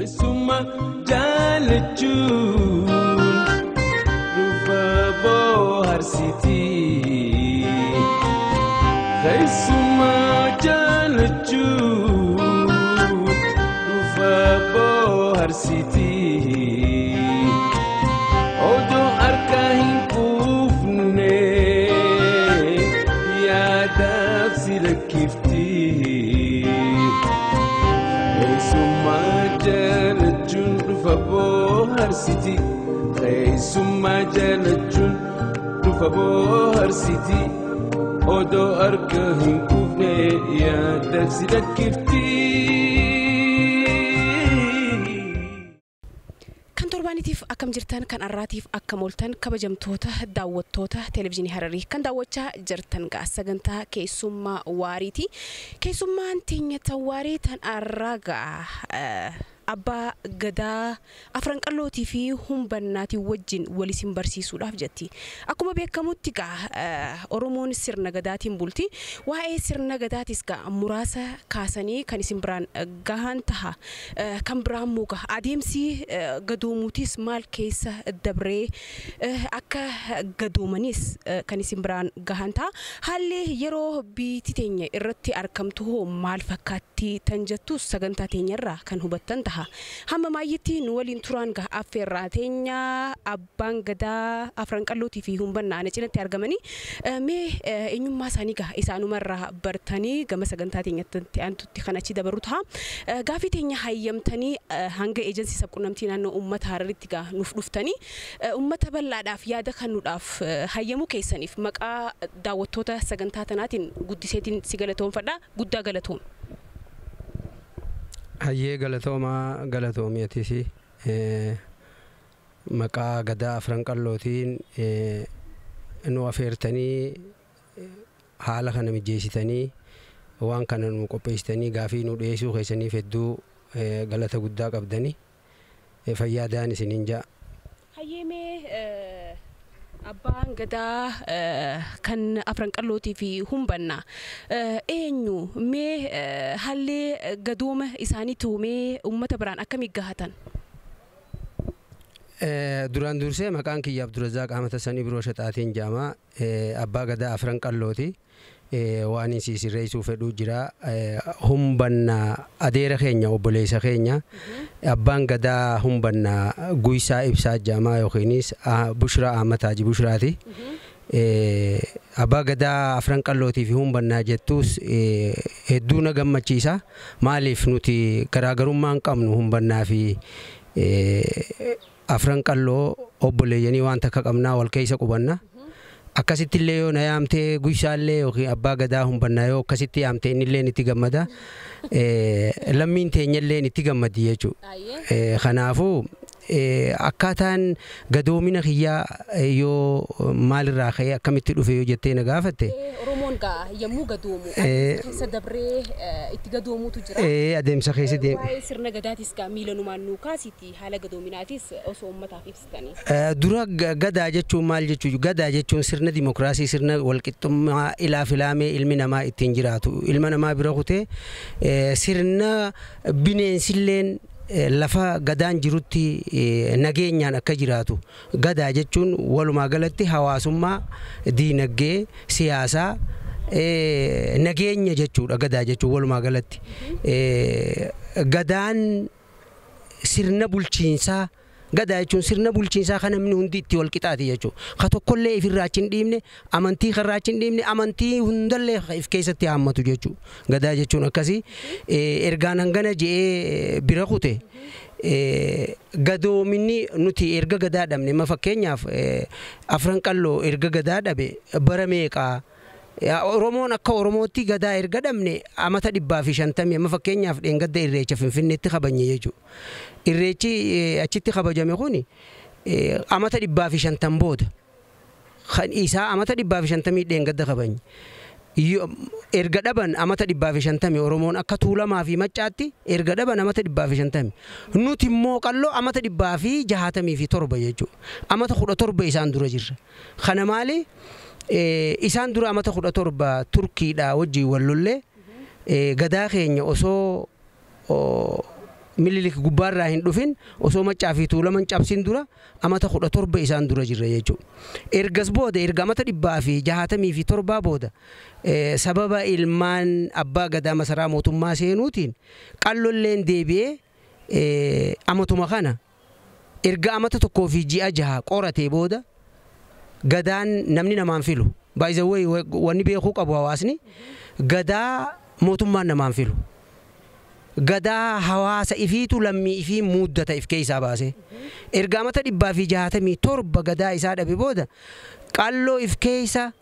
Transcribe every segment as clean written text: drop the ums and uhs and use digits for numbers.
Summa jalachun Rufa bohar siti Summa jalachun Rufa bohar siti Odo arkahin kufne Yadaf silakifti Summa jalachun Rufa bohar siti Summa jalachun Rufa bohar siti Odo arkahin kufne Yadaf silakifti Torbaaniitiif akkam jirtan kan arraatiif akkam ooltan kabajamtoota daawwattoota televiizyinii Hararii kan daawwachaa jirtan sagantaa keessummaa waariiti. Keessummaan teenya tawaarii tan arragaa Abbaa gadaa Afran Qallootii fi humbannaatii wajjin waliin barsiisuudhaaf jetti. Akkuma beekamutti Oromoon sirna gadaatiin bulti. Waa'ee sirna gadaatis muraasa kaasanii kan isin biraan gahan taha. Kan biraan muka adeemsi gadoomuutis maal keessa dabree akka gadoomanis kan isin biraan gahan taha. Haalli yeroo biitii teenya irratti argamtu hoo maal fakkaatti tan jettus sagantaa teenyarraa kan hubattan taha. Hamma maayitti nu waliin turaan affeerraa teenya abbaan gadaa Afran Qallootii fi humbannaa ana cinatti argamanii mee eenyummaa isaanii isaanumarraa bartanii gama sagantaa teenyatti aantutti kan achi dabaru ta'a. Gaafii teenya hayyamtanii hanga eejensi sabqunnamtii naannoo uummata Hararitti nuuf dhuftanii uummata bal'aadhaaf yaada kennuudhaaf hayyamuu keessaniif maqaa daawwattoota sagantaa tanaatiin guddiseetiin si galatoomfadha. Guddaa galatoom. Hayyee galatoomiyatis maqaa gadaa Afran Qallootiin nu affeertanii haala kana mijeessitanii waan kana nu qopheessitanii gaafii nu dhiyeessuu keessaniif hedduu galata guddaa qabdanii fayyaadaan isiniin jaa. Hayyeemee Abbaan gadaa kan Afran Qallootii fi humbannaa eenyu mee haalli gadooma isaanii tuumee uummata biraan akkamitti gahatan? Duraan dursee maqaan kiyya Abdurazzaaq Ahmad sanii biroo shaxaatiin jaamaa Abbaa gadaa Afran Qallootii waan sirreessuu fedhuu jira. Humbannaa adeera keenya obboleessa keenya abbaan gadaa humbannaa guysaa ibsaa jaamaa yookiinis Bushraa Ahmad Haji Bushraati. Abbaa gadaa Afran Qallootii fi humbannaa jettus hedduu na gammachiisa. Maaliif nuti garaagarummaa hin qabnu humbannaa fi Afran Qalloo obboleeyyanii waan takka qabnaa wal keessa qubanna. Akkasitti illee yoo na yaamtee guyyaallee yookiin abbaa gadaa humbannaa yoo akkasitti yaamtee innillee itti gammada. Lammiin teenyallee itti gammadi jechuudha. Kanaafuu akkaataan gadoomina kiyyaa yoo maalirraa ka'ee akkamitti dhufe yoo jettee na gaafatte. Oromoon yommuu gadoomu keessa dabree itti gadoomuutu jira. Adeemsa keessa deema. Waa'ee sirna gadaatis miilanumaan nu kaasiti haala gadoominaatis osoo uummataaf ibsitanii. Dura gadaa jechuun maal jechuudha? Gadaa jechuun sirna dimokiraasii sirna walqixxummaa ilaafilaamee ilmi namaa ittiin jiraatu. Ilma namaa bira kutee sirna bineensilleen lafa gadaan jirutti nageenyaan akka jiraatu. Gadaa jechuun walumaa galatti hawaasummaa, diinagdee, siyaasaa, nageenya jechuudha. Gadaa jechuun walumaa galatti gadaan sirna bulchiinsaa. Gadaa jechuun sirna bulchiinsaa kan namni hundi itti wal qixaati jechuudha. Ka tokkollee ifirraa hin dhiibne, amantii karraa hin dhiibne, amantii hundallee if keessatti haammatu jechuudha. Gadaa jechuun akkasii ergaan hangana je'ee bira kute gadoominni nuti erga gadaa dhabne ma fakkeenyaaf Afran Qalloo erga gadaa dhabe bara meeqaa Oromoon akka Oromootti gadaa erga dhabne amata 150 amma fakkeenyaaf dheengadda irreecha Finfinneetti kabajne jechuudha. Irreechi achitti kabajame kuni amata 150 booda kan isaa amata 150 dheengadda kabajne. Erga dhaban amata 150 Oromoon akka Tuulamaa fi Maccaatti erga dhaban amata 150 nuti immoo Qalloo amata 167 jechuudha. Amata 17 isaan dura jirra. Kana maali? Isaan dura amata 17 Turkiidha wajjin wal lollee gadaa keenya osoo mililik gubbaarraa hin dhufin osoo maccaa fi tuulaman cabsin dura amata 17 isaan dura jirra jechuudha. Ergas booda erga amata 167 booda sababa ilmaan abbaa gadaa masaraa mootummaa seenuutiin qallolleen deebi'ee amatuma kana erga amata 1.6 qoratee booda gadaan namni namaan filu. By the way, wanni beekuu qabu hawaasni gadaa mootummaan namaan filu. Gadaa hawaasa ifiitu lammii ifii muddata if keeysaa baase. Erga amata 167 gadaa isaa dhabe booda qalloo if keeysa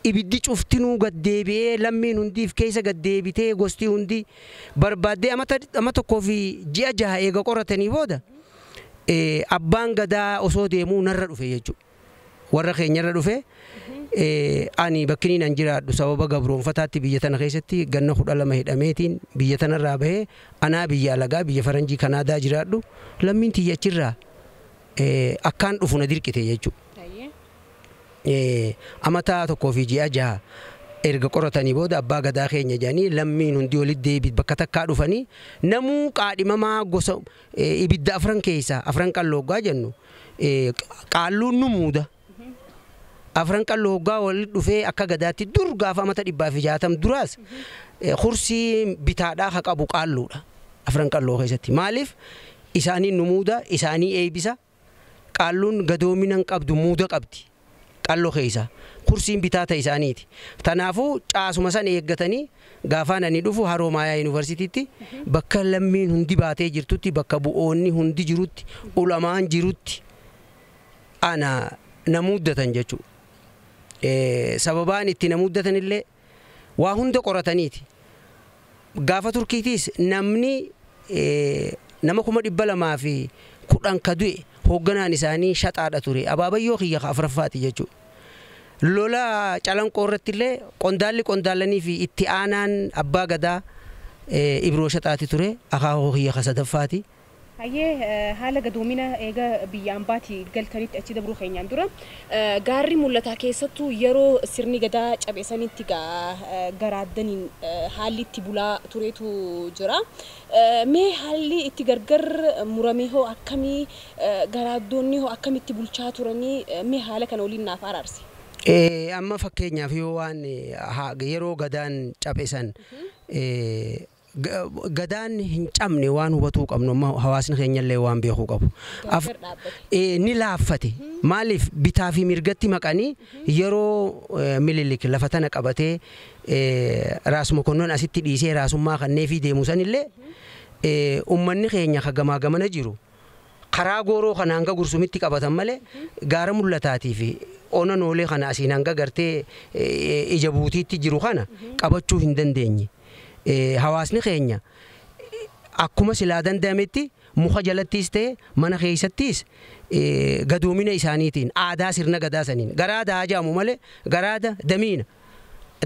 ibiddi cuftinuu gaddeebi'ee lammiin hundi if keeysa gaddeebitee gosti hundi barbaaddee amata 1.6 eega qoratanii booda abbaan gadaa osoo deemuu narra dhufe jechuudha. Warra keenyarra dhufe ani bakkiniin an jiraadhu sababa gabroonfataatti biyya tana keessatti ganna 12 hidhameetiin biyya tanarraa bahee anaa biyya alagaa biyya faranjii Kanaadaa jiraadhu lammiin tiyyachirraa akkaan dhufu na dirqite jechuudha. Amata 1.6 erga qoratanii booda abbaa gadaa keenya jedhanii lammiin hundi walitti deebi'ee bakka takkaa dhufanii namuu qaadhimamaa gosa ibidda afran keessaa Afran Qalloo gaa jennu qaalluun nu muuda. Afran Qalloo gaa walitti dhufee akka gadaatti dur gaafa amata 160 duraas kursii bitaadhaa haa qabu Qaalluudha Afran Qalloo keessatti. Maaliif isaanii nu muuda isaanii eebisa qaalluun gadoominan qabdu muuda qabdi Qalloo keessa kursiin bitaata isaaniiti. Tanaafuu caasuma san eeggatanii gaafaan ani dhufu Haroomayaa Yuunivarsiitiitti bakka lammiin hundi baatee jirtutti bakka bu'oonni hundi jirutti ulamaan jirutti ana na muddatan jechuudha. Sababaan itti na muddatan illee waa hunda qorataniiti. Gaafa Turkiitiis namni nama 210 ka du'e hoogganaan isaanii shaxaadha ture. Abaabayyoo kiyya afraffaati jechuudha. Lola calanqoo irratti illee qondaalanii fi itti aanaan abbaa gadaa Ibroo shaxaati ture. Akaakoo kiyya sadaffaati. Hayyee haala gadoomina eega biyyaan baati galtanitti achi dabruu keenyaan dura gaarri mul'ataa keessattuu yeroo sirni gadaa cabeessanitti garaaddaniin haalli itti bulaa tureetu jira. Mee haalli itti gargar muramee hoo akkamii garaaddoonni hoo akkamitti bulchaa turanii mee haala kana waliin naaf araarsi. Amma fakkeenyaaf yoo waan yeroo gadaan cabeessan gadaan hin cabne waan hubatuu qabnu hawaasni keenyallee waan beekuu qabu. Ni laaffate maaliif bitaa fi mirgatti maqanii yeroo mililik lafa tana qabatee raas mokonnon asitti dhiisee raasummaa kannee fi deemu sanillee ummanni keenya hagamaa gamana jiru karaa gooroo kana hanga gursumitti qabatan malee gaara mul'ataatii fi onan oolee kana asiin hanga gartee ija buutiitti jiru kana qabachuu hin dandeenye. Hawaasni keenya akkuma silaa danda'ametti muka jalattis ta'e mana keessattis gadoomina isaaniitiin aadaa sirna gadaa saniin garaada hajaamu malee garaada damiina.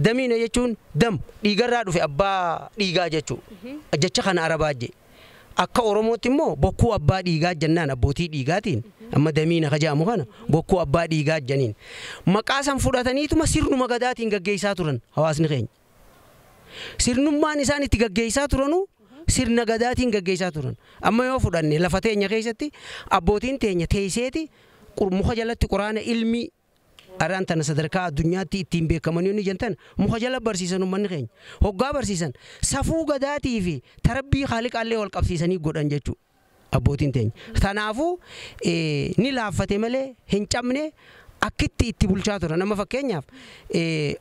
Damiina jechuun dam dhiigarraa dhufe abbaa dhiigaa jechuudha. Jecha kana arabaajje. Akka Oromootti immoo bokkuu abbaa dhiigaa jennaan abbootii dhiigaatiin amma damiina hajaamu kana bokkuu abbaa dhiigaa jeniin. Maqaa san fudhataniituma sirnuma gadaatiin gaggeessaa turan hawaasni keenya. Sirnummaan isaan itti gaggeessaa turanu sirna gadaatiin gaggeessaa turan. Amma yoo fudhanne lafa teenya keessatti abbootiin teenya teesseeti muka jalatti quraana ilmi araan tana sadarkaa addunyaatti ittiin beekaman yoo ni jentan muka jala barsiisan ummanni keenya. Hoggaa barsiisan safuu gadaatii fi tarabbii haaliqaallee wal qabsiisanii godhan jechuudha abbootiin teenya. Kanaafuu ni laaffate malee hin cabne akkitti itti bulchaa turan. Amma fakkeenyaaf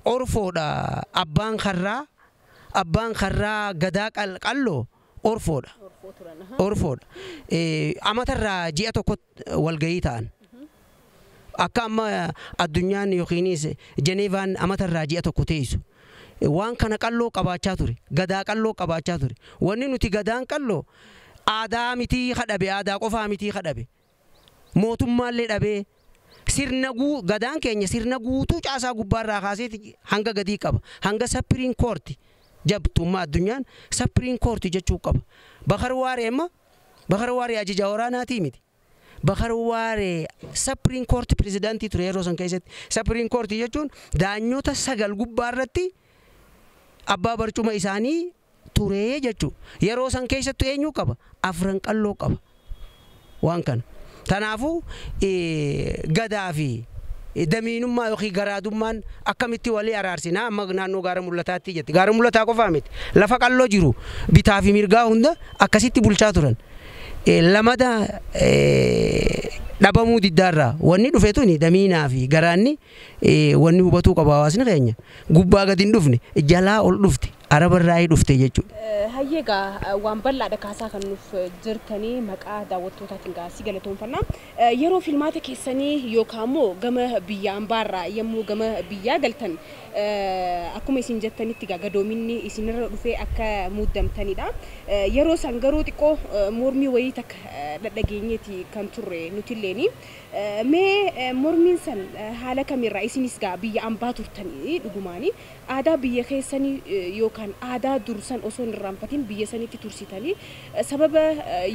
orfoodha abbaan karraa gadaa Qalloo orfoodha. Orfoodha. Amatarraa ji'a tokko walgayii ta'an. Akka amma addunyaan yookiinis Jeneevaan amatarraa ji'a tokko teessu. Waan kana Qalloo qabaachaa ture. Gadaa Qalloo qabaachaa ture. Wanni nuti gadaan Qalloo aadaa mitii kadhabe aadaa qofaa mitii kadhabe. Mootummaallee dhabee gadaan keenya sirna guutuu caasaa gubbaarraa kaasee hanga gadii qaba. Hanga Sapiriin Koorti. Jabtummaa addunyaan Sapiriin Koorti jechuu qaba. Bakar waaree ajajaa waraanaatii miti. Bakar waaree Sapiriin Koorti pirezidaantii ture yeroo san keessatti. Sapiriin Koorti jechuun daanyoota 9 gubbaarratti abbaa barcuma isaanii ture jechuudha. Yeroo san keessattuu eenyu qaba? Afran Qalloo qaba. Waan kana. Tanaafuu gadaa fi damiinummaa yookiin garaadummaan akkamitti walii araarsinaa amma naannoo gaara mul'ataatti jetti. Gaara mul'ataa qofaa miti. Lafa qalloo jiru bitaa fi mirgaa hunda akkasitti bulchaa turan. Lamada dhabamuu diddaarraa wanni dhufe tuni damiinaa fi garaanni wanni hubatuu qaba hawaasni keenya. Gubbaa gadi hin dhufne jalaa ol dhufte arabarraa dhufte jechuudha. Hayyeegaa waan bal'aadha kaasaa kan nuuf jirtanii maqaa daawwattootaatiin gaasii galatoonfannaa. Yeroo filmaata keessanii yookaan immoo gama biyya ambaarraa yommuu gama biyyaa galtan akkuma isin jettanitti gadoominni isinirra dhufee akka muudamtanidha. Yeroo san garuu xiqqoo mormii wayii takka dhageenyeeti kan turre nutilleen. Mee mormiin san haala kamirraa isinis gaa biyya ambaa turtanii dhugumaanii aadaa biyya keessanii yookaan aadaa dursan osoo hin irraanfatin biyya sanitti tursitanii sababa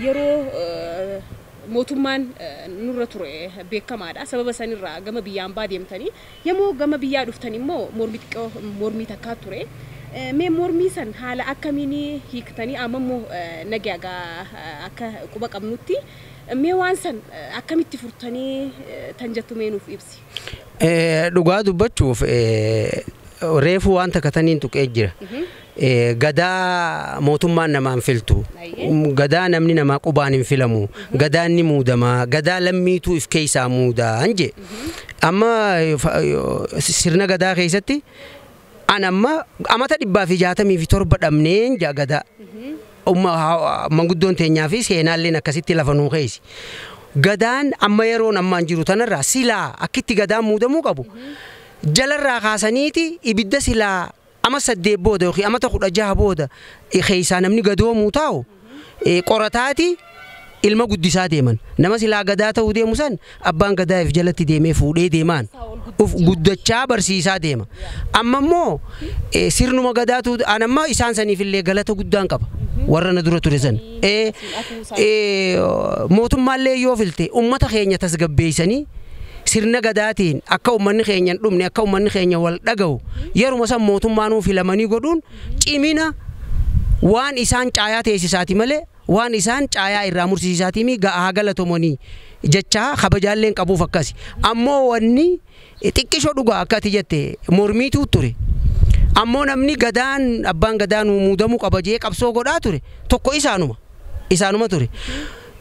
yeroo mootummaan nurra ture beekamaadha. Sababa sanirraa gama biyya ambaa deemtanii yommuu gama biyyaa dhuftan immoo mormii takkaa ture. Mee mormii san haala akkamiin hiiktanii amma immoo nagaagaa akka quba qabnutti mee waan san akkamitti furtanii tan jettu mee nuuf ibsi. Dhugaa dubbachuuf reefu waan takkataniin tuqee jira. Gadaa mootummaan namaan filtu. Gadaa namni namaa qubaan hin filamu. Gadaan ni muudama. Gadaa lammiituu if keessaa muudaa hanje. Amma sirna gadaa keessatti anamma amata 167 dhabneen jaa gadaa. Manguddoon teenyaa fi seenaalleen akkasitti lafa nuu keessa. Gadaan amma yeroon ammaan jiru tanarraa silaa akkitti gadaan muudamuu qabu. Jalarraa kaasaniiti ibidda silaa ama 8 booda yookiin ama 16 booda keessaa namni gadoomuu taa'u qorataati ilma guddisaa deeman. Nama silaa gadaa ta'uu deemu san abbaan gadaa if jalatti deemee fuudhee deemaan uf guddachaa barsiisaa deema. Amma immoo sirnuma gadaatu anamma isaan saniif illee galata guddaan qaba. Warra na dura ture san. Mootummaallee yoo filte ummata keenya tasgabbeessanii sirna gadaatiin akka ummanni keenya hin dhumne akka ummanni keenya wal dhaga'u yeruma san mootummaanuu filamanii godhuun cimina waan isaan caayaa teessisaati malee waan isaan caayaa irraa mursiisaati mi haa galatoomanii jecha kabajaalleen qabuuf akkasi. Ammoo wanni xiqqishoo dhugaa akka ati jette mormiitu ture. Ammoo namni gadaan abbaan gadaan muudamuu qaba jee qabsoo godhaa ture tokko isaanuma ture.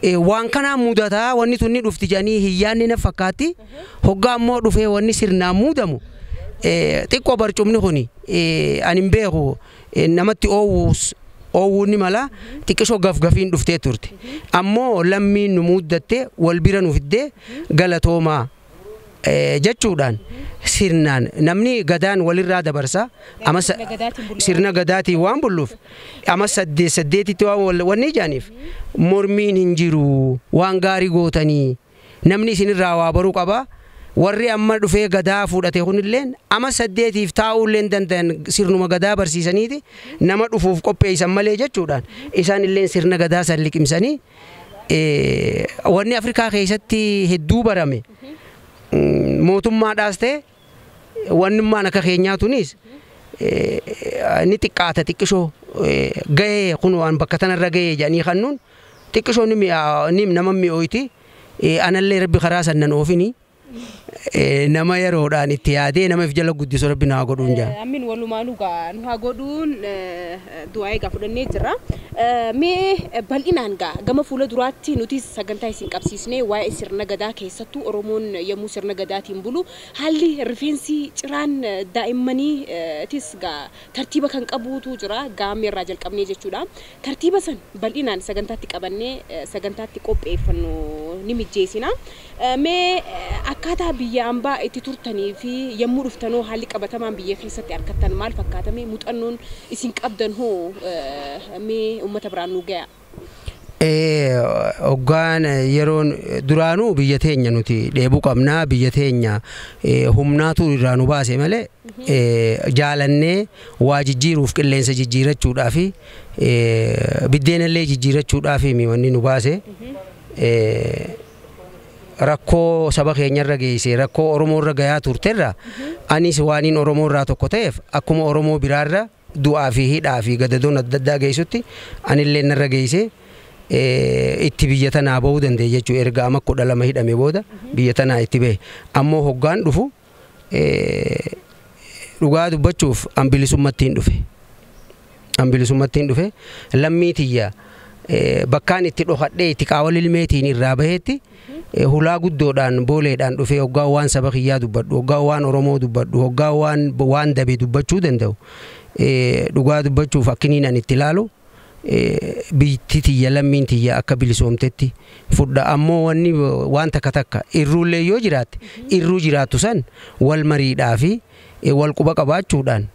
Waan kana mudataa wanni tunni dhufti jedhanii hiyyaanni na fakkaatti hoggaa ammoo dhufee wanni sirnaan muudamu xiqqoo barcumni kuni ani hin beeku namatti oowwuun ni mala xiqqishoo gafgafiin dhuftee turte. Ammoo lammiin nu muuddatte wal bira nu fiddee galatoomaa jechuudhaan sirnaan namni gadaan walirraa dabarsa ama sirna gadaatiin waan bulluuf ama 8 wanni jaaniif mormiin hin jiru waan gaarii gootanii namni isinirraa waa baruu qaba. Warri amma dhufee gadaa fuudhate kunilleen ama 8 taa'uulleen danda'an sirnuma gadaa barsiisaniiti nama dhufuuf qopheessan malee jechuudhaan isaan illeen sirna gadaa san liqimsanii wanni Afrikaa keessatti hedduu barame. Mootummaadhaas ta'e wannummaan akka keenyaa tunis ni xiqqaata xiqqishoo gahee kun waan bakka tanarra gahee jedhanii kannuun xiqqishoo ni nama mi'ooyti anallee rabbi karaa sannan oofini nama yeroodhaan itti yaadee nama if jala guddisu rabbi naa godhuun jaa. Amin walumaanuu gaa nu haa godhuun du'aa egaa fudhannee jirra. Mee bal'inaan gaa gama fuula duraatti nuti sagantaa isin qabsiisnee waa'ee sirna gadaa keessattuu Oromoon yommuu sirna gadaatiin bulu haalli rifeensi ciraan daa'immaniitis gaa tartiiba kan qabuutu jira gaammeerraa jalqabnee jechuudha. Tartiiba san bal'inaan sagantaatti qabannee sagantaatti qopheeffannu ni mijjeessina. Mee akkaataa biyya ambaa itti turtanii fi yommuu dhuftanoo haalli qabatamaan biyya keessatti argattan maal fakkaatame muuxannoon isin qabdan hoo mee ummata biraan nu ga'a. Hoggaan yeroon duraanuu biyya teenya nuti dheebuu qabnaa biyya teenya humnaatu irraa nu baase malee jaalannee waa jijjiiruuf qilleensa jijjiirachuudhaa fi biddeenallee jijjiirachuudhaa fi wanni nu baase. Rakkoo saba keenyarra geesse rakkoo Oromoo irra gayaa turterra anis waaniin Oromoo irraa tokko ta'eef akkuma Oromoo biraarra du'aa fi hidhaa fi gadadoon adda addaa geessutti anillee narra geessee itti biyya tanaa bahuu danda'e jechuudha. Erga amma 12 hidhame booda biyya tanaa itti bahe. Ammoo hoggaan dhufu dhugaa dubbachuuf ambilisummattiin dhufe. Ambilisummattiin dhufe lammii tiyya bakkaan itti dhokadhee itti qaawwal ilmeetiin irraa baheetti hulaa guddoodhaan booleedhaan dhufee hoggaa waan saba kiyyaa dubbadhu, hoggaa waan Oromoo dubbadhu, hoggaa waan dabe dubbachuu danda'u. Dhugaa dubbachuuf akkiniin an itti ilaalu biitti tiyya lammiin tiyya akka bilisoomtetti fudha. Ammoo wanni waan takka irruullee yoo jiraatte irruu jiraattu san wal mariidhaa fi wal quba qabaachuudhaan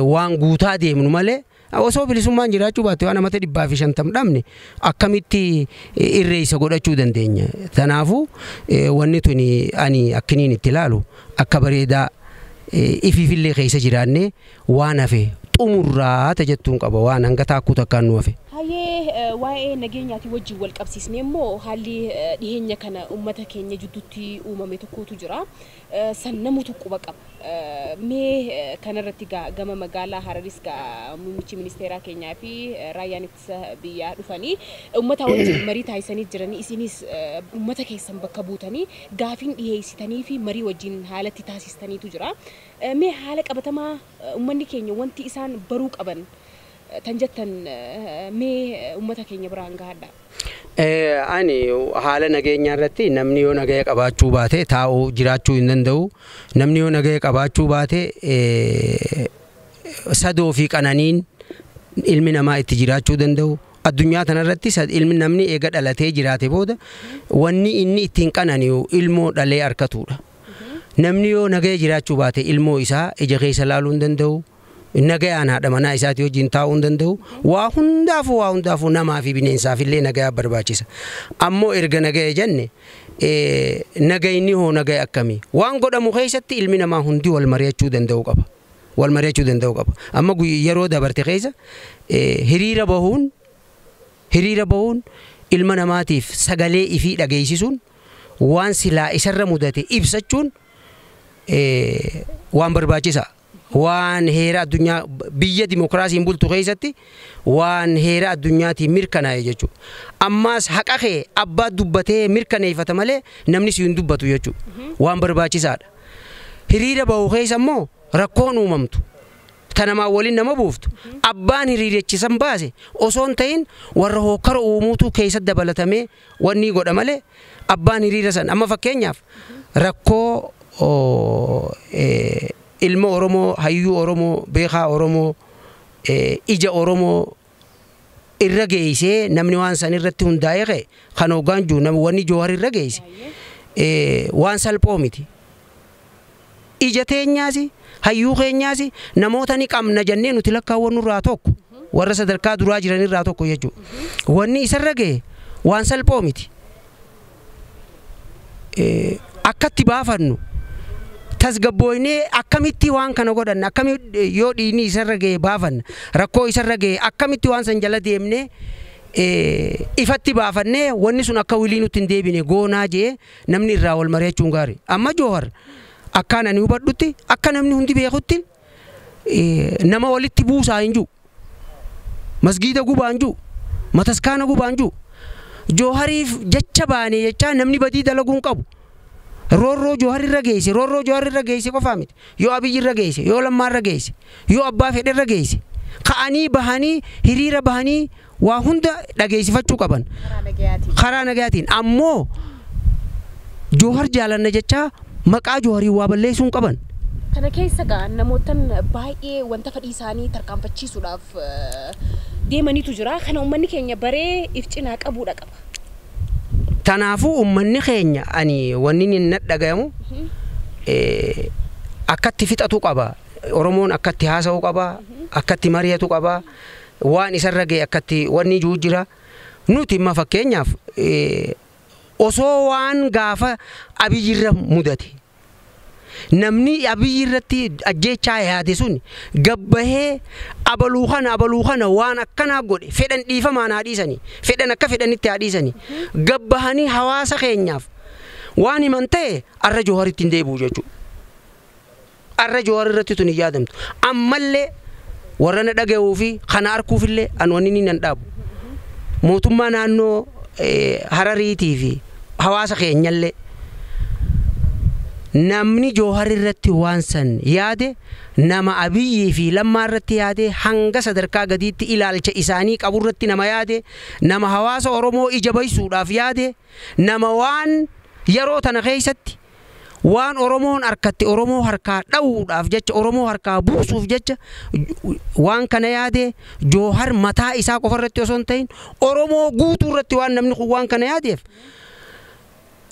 waan guutaa deemnu malee osoo bilisummaan jiraachuu baatte waan amata 150 dhabne akkamitti irreessa godhachuu dandeenya. Tanaafuu wanni tuni ani akkiniin itti ilaalu akka bareedaa ifiifillee keessa jiraanne waan hafe xumurraa tajattuun qaba waan hanga taakkuu takkaan nu hafe. Hayyee waa'ee nageenyaati wajjin wal qabsiisnee immoo haalli dhiheenya kana uummata keenya jidduutti uumame tokkotu jira. San namutu quba qaba. Mee kanarratti gama magaalaa Hararis muummichi ministeeraa keenyaa fi raayyaan ittisa biyyaa dhufanii uummata wajjin marii taasisanii jiranii isinis uummata keessan bakka buutanii gaafiin dhiheessitanii fi marii wajjin haalatti taasistaniitu jira. Mee haala qabatamaa uummanni keenya wanti isaan baruu qaban tan jettan mee uummata keenya biraan gaadha. Ani haala nageenyaa irratti namni yoo nagaya qabaachuu baate taa'uu jiraachuu hin danda'u. Namni yoo nagaya qabaachuu baate sadoo fi qananiin ilmi namaa itti jiraachuu danda'u. Addunyaa tanarratti ilmi namni eega dhalatee jiraate booda wanni inni ittiin qanani'u ilmoo dhalee harkatuudha. Namni yoo nagaya jiraachuu baate ilmoo isaa ija keessa laaluu hin danda'u. Nagayaan haadha manaa isaati wajjin taa'uu hin danda'u. Waa hundaafuu namaa fi bineensaaf illee nagayaa barbaachisa. Ammoo erga nagaya jenne nagayni hoo nagaya akkamii? Waan godhamu keessatti ilmi namaa hundi wal mari'achuu danda'u qaba. Wal mari'achuu danda'u qaba. Amma yeroo dabarte keessa hiriira bahuun ilma namaatiif sagalee ifii dhageessisuun waan silaa isarra mudate ibsachuun waan barbaachisa. Waan heera addunyaa biyya dimokiraasiin bultu keessatti waan heera addunyaatiin mirkanaa'e jechuudha. Ammaas haqa kee abbaa dubbatee mirkaneeffata malee namni si hin dubbatu jechuudha. Waan barbaachisaadha. Hiriira bahuu keessa immoo rakkoon uumamtu. Tanamaa waliin nama buuftu. Abbaan hiriirachisan baase osoo hin ta'in warra hokkara uumuutu keessatti dabalatamee wanni godha malee abbaan hiriira san amma fakkeenyaaf rakkoo ilma Oromoo, hayyuu Oromoo, beekaa Oromoo, ija Oromoo irra geessee namni waan san irratti hundaa'e ka'e kan hoggaan jiru namni wanni Joohar irra geesse waan salphoo miti. Ija teenyaas hayyuu keenyaas namoota ni qabna jennee nuti lakkaawwannu irraa tokko warra sadarkaa duraa jiran irraa tokko jechuudha. Wanni isarra ga'e waan salphoo miti. Akkatti baafannu tasgabbooynee akkamitti waan kana godhanna akkamitti yoo dhiini isarra ga'e baafanna rakkoo isarra ga'e akkamitti waan san jala deemnee ifatti baafannee wanni sun akka wilii nutti hin deebine goonaa jee namni irraa wal mari'achuun gaarii. Amma Joohar akkaan ani hubadhutti akka namni hundi beekutti nama walitti buusaa hin jiru. Masgiida gubaa hin jiru. Mataskaana gubaa hin jiru. Joohariif jecha baanee jecha namni badii dalaguun qabu. Roorroo Joohar irra geesse qofaa miti. Yoo Abiyyi irra geesse, yoo Lammaa irra geesse, yoo Abbaa Fedhe irra geesse, ka'anii bahanii hiriira bahanii waa hunda dhageessifachuu qaban. Karaa nagayaatiin. Ammoo Joohar jaalanna jecha maqaa Jooharii waa balleessuun qaban. Kana keessa namootan baay'ee wanta fedhii isaanii tarkaanfachiisuudhaaf deemaniitu jira. Kana uummanni keenya baree if cinaa qabuudha qaba. Tanaafuu uummanni keenya ani wanni inni dhagayamu akkatti fixatu qaba. Oromoon akkatti haasa'u qaba, akkatti mari'atu qaba. Waan isarra ga'e akkatti wanni jiru jira. Nuti imma fakkeenyaaf osoo waan gaafa Abiyyirra mudate namni Abiyyirratti ajjechaa yaade sun gabbahee abaluu kana waan akkanaa godhe fedhan dhiifamaan haadhiisanii fedhan akka fedhanitti haadhiisanii gabbahanii hawaasa keenyaaf waan himan ta'e arra Jooharitti hin deebi'u jechuudha. Arra Joohar irratti tun hin yaadamtu. Ammallee warra na dhaga'uu fi kana arkuufillee an wanni nan dhaabu mootummaa naannoo Harariitii fi hawaasa keenyallee namni Joohar irratti waan san yaade nama Abiyyi fi Lammaa irratti yaade hanga sadarkaa gadiitti ilaalcha isaanii qabu irratti nama yaade nama hawaasa Oromoo ija baysuudhaaf yaade nama waan yeroo tana keessatti waan Oromoon harkatti Oromoo harkaa dhawuudhaaf jecha Oromoo harkaa buusuuf jecha waan kana yaade Joohar mataa isaa qofa irratti osoo hin ta'in Oromoo guutuu irratti waan namni kun waan kana yaadeef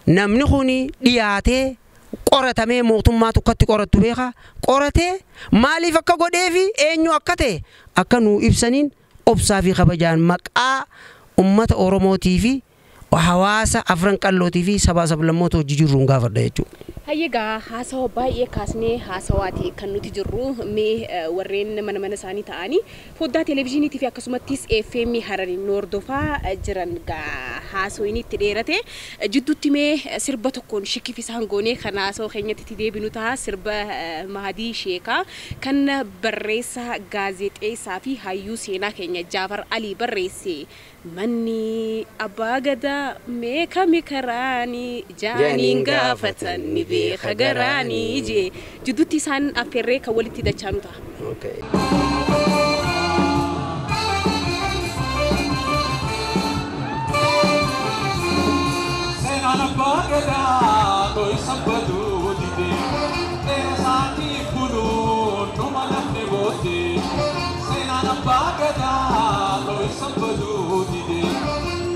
namni kun dhiyaatee qoratamee mootummaa tokkotti qorattu beeka qoratee maaliif akka godhee fi eenyu akka ta'e akka nu ibsaniin obsaa fi kabajaan maqaa ummata Oromootii fi hawaasa Afran Qallootii fi sabaa sablammoota hojii jirruun gaafadha jechuudha. Hayyegaa haasawa baay'ee kaasnee haasawaati kan nuti jirru mee warreen mana isaanii ta'anii foddaa televezyiiniitii fi akkasumattis FM Harariin hordofaa jiran gaa haasawiin itti dheerate jidduutti mee sirba tokkoon shikkifisaan goonee kan haasawa keenyatti itti deebinu ta'a sirba Mahadii Sheekaa kan barreessaa gaazexeessaa fi hayyuu seenaa keenya Jaafar Alii barreesse manni abbaa gadaa meekami karaanii jaaniin gaafatan ni beeka garaanii je jidduutti isaan affeerree kan walitti dachaanu ta'a. Seenaan abbaa gadaa dho'i sabbaduu didee dheerasaatii buluun dhuma lafne booddee seenaan abbaa gadaa dho'i sabbaduu didee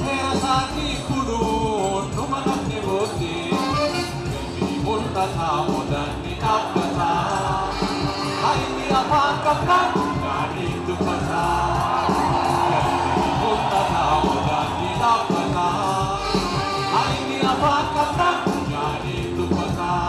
dheerasaatii buluun dhuma lafne booddee galmii mul'ataa modanni dhaabbataa hayni afaan qabnaan gaanii dubbataa galmii mul'ataa modanni dhaabbataa hayni afaan qabnaan gaanii dubbataa.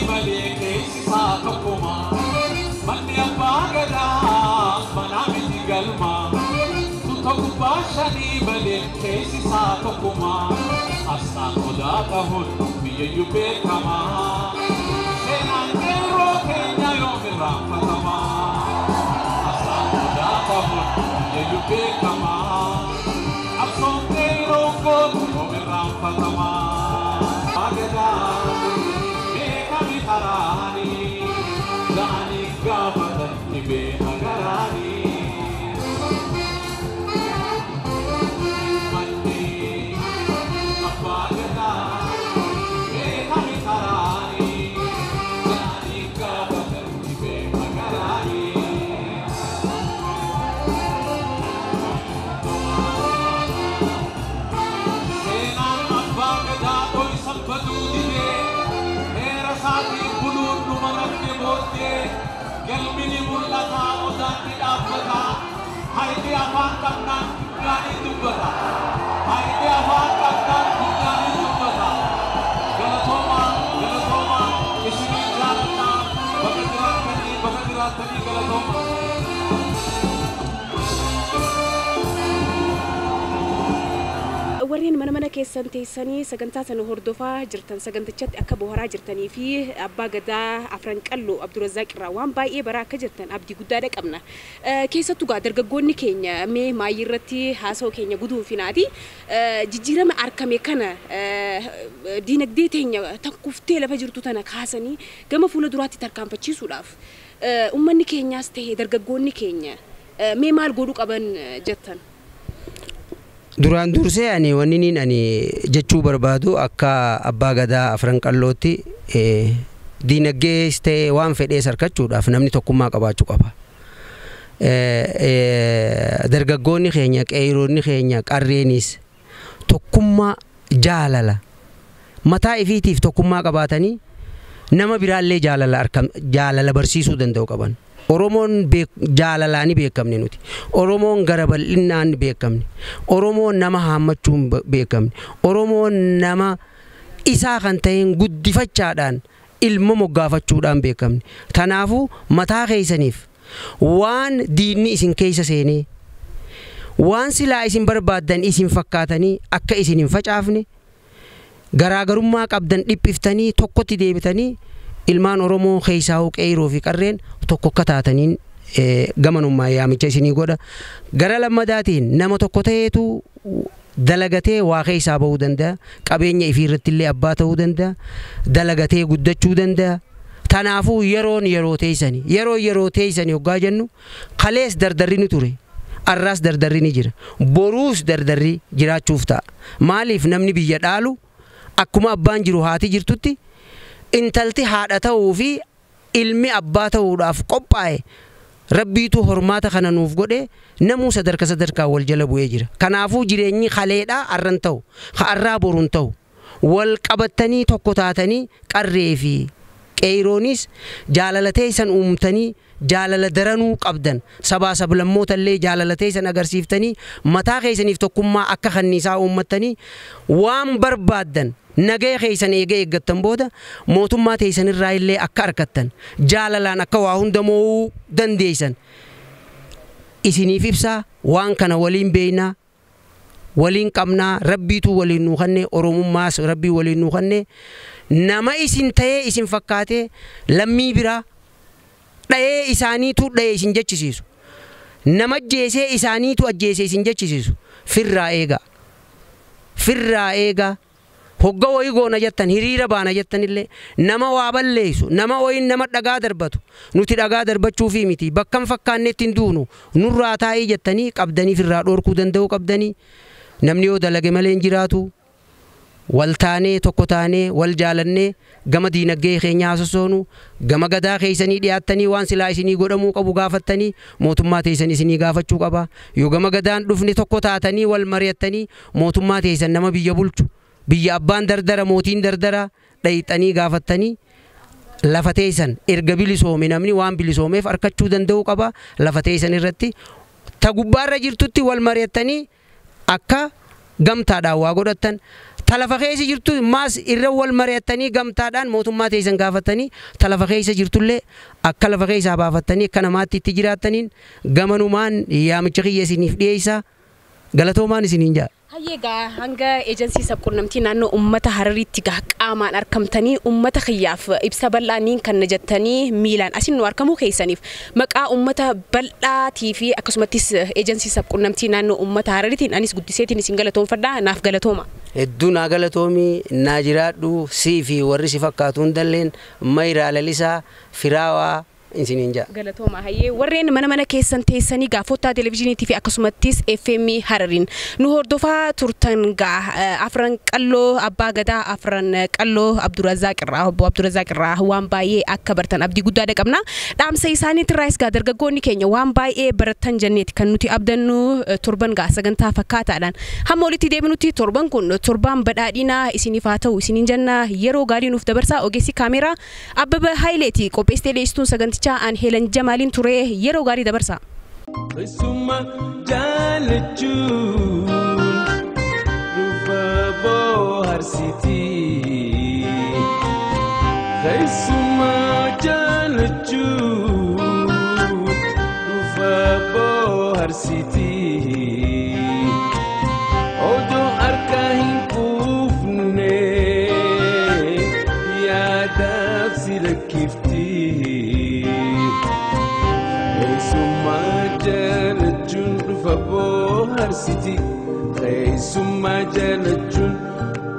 Malee keessa saakakuma manni abbaa gadaa mana miti galma tutakubaa shanii malee keessa saakakuma asaan odaata hun biyya beekama seenaan yeroo keenya yoomirraa fatama asaan odaata hun biyya beekama absoon yeroo gootu yoomirraa fatama agadaa. Harani, Dani Gabatan, Ibe Hagarani, Mandi, Abbaa gadaa, Beekami Harani, Dani Gabatan, Ibe Hagarani. Seenaan abbaa gadaa dho'i sabbaduu didee. Saati buluun dhuma lafne booddee galmini mul'ataa odaanni dhaabbataa haydi afaan qabnaan gaanii dubbata haydi afaan qabnaan gaanii dubbata galatoomaa isinii jaalannaa bakka jiraatanii galatoomaa. warreen mana keessan teessanii sagantaa sana hordofaa jirtan sagantichatti akka boharaa jirtanii fi abbaa gadaa Afran Qalloo Abdurazzaaq irraa waan baay'ee baraa akka jirtan abdii guddaadha qabna. Keessattuu dargaggoonni keenya mee maayii irratti haasa'u keenya guduunfinaati. Jijjiirama argame kana diinagdee teenya takkuftee lafa jirtu tana kaasanii gama fuula duraatti tarkaanfachiisuudhaaf ummanni keenyaas ta'ee dargaggoonni keenya mee maal godhuu qaban jettan? Duraan dursee ani wanni ani jechuu barbaadu akka abbaa gadaa Afran Qallootti diinagdees ta'ee waan fedhees argachuudhaaf namni tokkummaa qabaachuu qaba. Dargaggoonni keenya qeeroonni keenya qarreenis tokkummaa jaalala mataa ifiitiif tokkummaa qabaatanii nama biraallee jaalala barsiisuu danda'u qaban. Oromoon jaalalaani beekamne nuti. Oromoon gara bal'inaan beekamne. Oromoon nama haammachuun beekamne. Oromoon nama isaa kan ta'een guddifachaadhaan ilma moggaafachuudhaan beekamne. Kanaafuu mataa keessaniif waan diinni isin keessa seenee waan silaa isin barbaadan isin fakkaatanii akka isin hin facaafne garaagarummaa qabdan dhiphiftanii tokkotti deebitanii ilmaan Oromoo keessaa qeeroo fi qarreen tokko akka taataniin gamanummaa yaamicha isinii godha. Gara lammadaatiin nama tokko ta'eetu dalagatee waa keessaa bahuu danda'a. Qabeenya ifiirratti illee abbaa ta'uu danda'a. Dalagatee guddachuu danda'a. Kanaafuu yeroo teessanii hoggaa jennu kalees dardarri ni ture. Arraas dardarri ni jira. Boruus dardarri jiraachuuf ta'a. Maaliif namni biyya dhaalu akkuma abbaan jiru haati jirtutti intalti haadha ta'uu fi ilmi abbaa ta'uudhaaf qophaa'e rabbiitu hormaata kana nuuf godhe namuu sadarkaa wal jala bu'ee jira. Kanaafuu jireenyi kaleedhaa arran ta'u har'aa boruun ta'u wal qabattanii tokko taatanii qarree fi qeeroonis jaalalatee isan uumtanii jaalala daranuu qabdan sabaa sablammoota illee jaalalatee isan agarsiiftanii mataa keessaniif tokkummaa akka kanniisaa uummattanii waan barbaadan nagaya keessan eeggattan booda mootummaa teessanirraa illee akka argattan jaalalaan akka waa hundamoo dandeessan isiniif ibsaa. Waan kana waliin beeynaa waliin qabnaa rabbiitu waliin nuu kenne oromummaas rabbii waliin nuu kenne nama isin ta'ee isin fakkaatee lammii biraa dha'ee isaaniitu dha'ee isin jechisiisu nama ajjeesee isaaniitu ajjeesee isin jechisiisu firraa eegaa hogga wayii goona jettan hiriira baana jettan illee nama waa balleessu nama wayiin nama dhagaa darbatu nuti dhagaa darbachuufi miti bakkan fakkaannetti hin duunu nurraa taa'ii jettanii qabdanii firraa dhoorkuu danda'u qabdanii namni yoo dalage malee hin jiraatu. Wal taanee tokko taanee wal jaalannee gama diinagdee keenya haasofsoonu gama gadaa keessanii dhiyaattanii waan silaa isinii godhamuu qabu gaafattanii mootummaa teessan isinii gaafachuu qaba. Yoo gama gadaan dhufne tokko taatanii wal mari'attanii mootummaa teessan nama biyya bulchu biyya abbaan dardara mootiin dardara dhayixanii gaafattanii lafa teessan erga bilisoome namni waan bilisoomeef arkachuu danda'u qaba. Lafa teessan irratti ta gubbaarra jirtutti wal mari'attanii akka gamtaadhaan waa godhattan. Talafa keessa jirtu maas irra wal mari'attanii gamtaadhaan mootummaa teessan gaafatanii talafa keessa jirtullee akka lafa keessaa baafattanii akka namaatti itti jiraattaniin gamanumaan yaamicha kiyya isiniif dhiyeessaa galatoomaan isiniin jaa. Hayyeegaa hanga eejensii sabquunnamtii naannoo uummata Harariitti qaamaan argamtanii uummata kiyyaaf ibsa bal'aaniin kan jettanii miilaan asin nu argamuu keessaniif maqaa uummata bal'aatii fi akkasumattis eejensii sabquunnamtii naannoo uummata Harariitiin anis guddiseetiin isin galatoomfadhaa naaf galatooma. Hedduu naa galatoomii naa jiraadhu sii fi warri si fakkaatu hundalleen mayraa lalisaa firaawaa insinin jaa. Galatooma hayyee warreen mana keessan teessanii gaafottaa televezyiiniitii fi akkasumattis FM Harariin nu hordofaa turtan Afran Qalloo abbaa gadaa Afran Qalloo Abdurazzaaq irraa Obbo Abdurazzaaq irraa waan baay'ee akka bartan abdii guddaa qabna. Dhaamsa isaaniitirraas dargaggoonni keenya waan baay'ee baratan jenneeti kan nuti abdannu torban sagantaa fakkaataadhaan hamma walitti deebinutti torban kun torban badhaadhinaa isiniif haa ta'u isiniin jenna yeroo gaarii nuuf dabarsaa ogeessi kaameraa Abbaa Haayileeti qopheessitee dhiyeessuun sagantichaa an Heelan Jamaaliin ture yeroo gaarii dabarsaa. Isuma jaalachuun dhufa bohaarsiti. Isuma jaalachuun dhufa bohaarsiti. Odoo harka hin دفبو هرسيتي خيسما جالتشون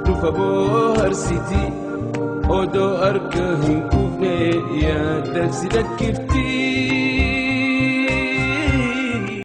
دفبو هرسيتي أودو أركهن كوفني يا درسي دكفتي